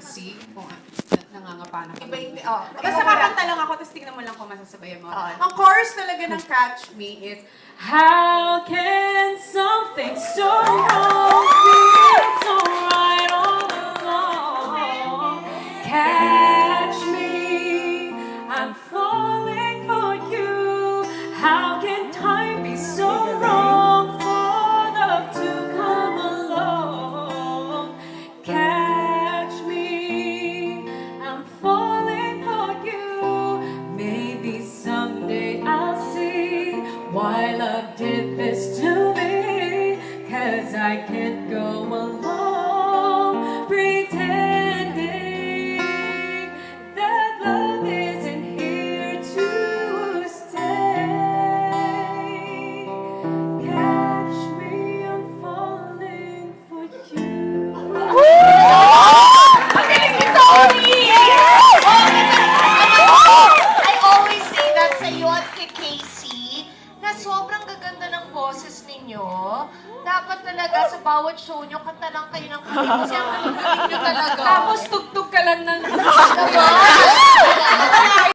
fantasy kung nangangapa na Iba kami. hindi, oh. Basta kakanta lang ako, tapos tingnan mo lang kung masasabayan mo. Oo. Ang chorus talaga ng Catch Me is, How can something so wrong feel so right all along? Catch me, I'm falling for you. How can time be so wrong for love to come along? Catch me, I'm falling for you. Maybe someday I'll see why love did this to me. 'Cause I can't go along pretending that love isn't here to stay. Catch me, I'm falling for you. I always say that sa iyo at kay Casey, na sobrang gaganda ng boses ninyo. Dapat talaga sa bawat show nyo, kanta lang kayo ng kanta. Kasi ang galing nyo talaga. Tapos tugtog ka lang ng Diba?